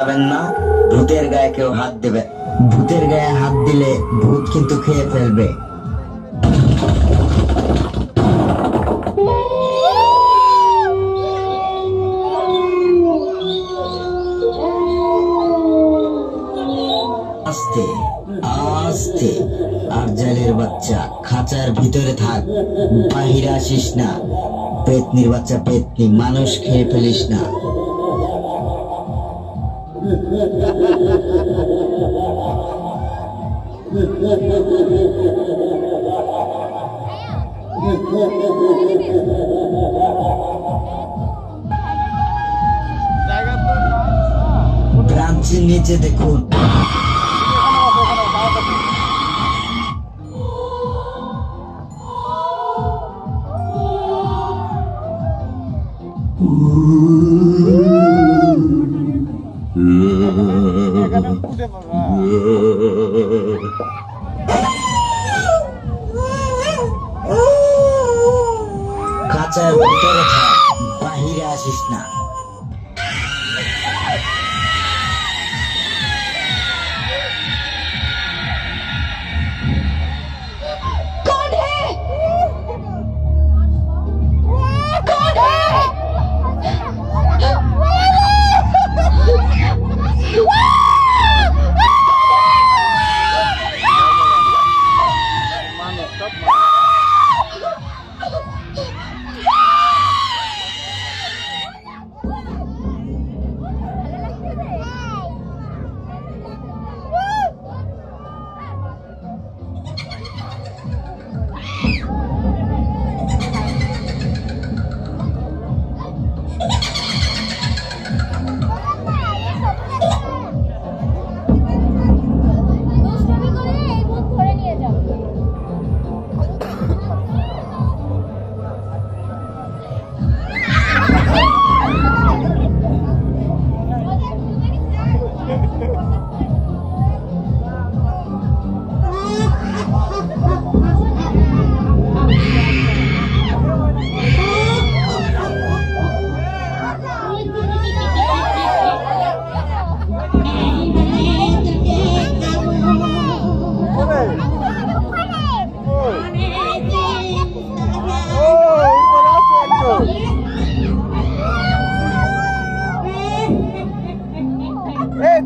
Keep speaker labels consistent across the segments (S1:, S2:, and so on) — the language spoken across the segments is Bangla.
S1: পাবেন না, ভূতের গায়ে কেউ হাত দেবে। ভূতের গায়ে হাত দিলে ভূত কিন্তু খেয়ে ফেলবে। আস্তে আস্তে, আর জালের বাচ্চা খাঁচার ভিতরে থাক, বাহিরে আসিস না। পেতনির বাচ্চা পেতনি, মানুষ খেয়ে ফেলিস না। ব্রাঞ্চের নিচে দেখুন, খাঁচার ভিতরে থাক, বাহিরে আসিস না।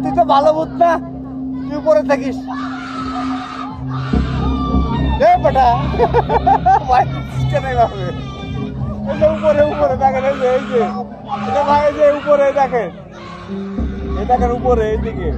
S2: তুই তো ভালো ভূত না, তুই উপরে থাকিস। বেটা উপরে উপরে দেখেন, এই যে ভাই, যে উপরে দেখেন, এই দেখেন উপরে এইদিকে।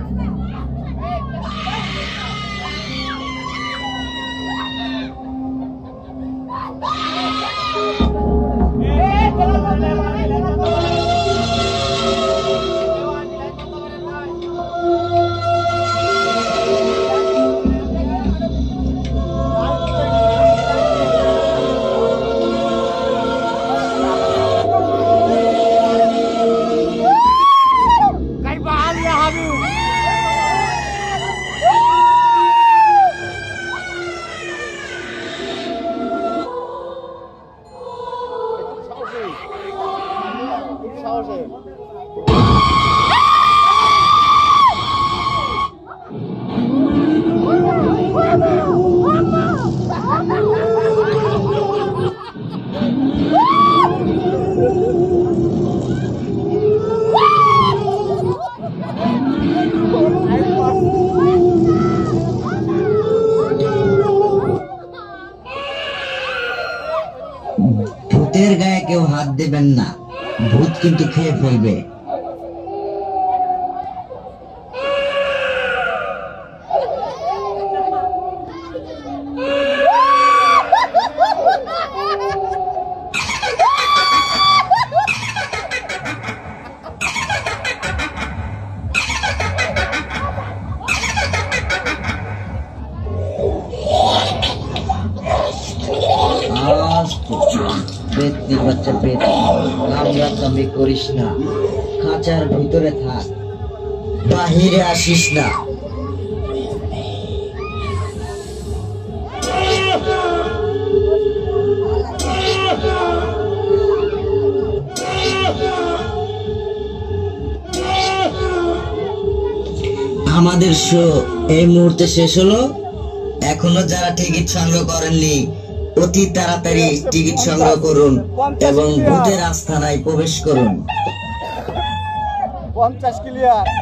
S1: ভূতের গায়ে কেউ হাত দেবেন না, ভূত কিন্তু খেয়ে ফেলবে। পেতনির বাচ্চা পেতনি, কামড়াকামড়ি করিস না, খাঁচার ভিতরে থাক, বাহিরে আসিস না। আমাদের শো এই মুহূর্তে শেষ হলো। এখনো যারা টিকিট সংগ্রহ করেননি অতি তাড়াতাড়ি টিকিট সংগ্রহ করুন এবং ভূতের আস্তানায় প্রবেশ করুন।
S2: 50 ক্লিয়ার।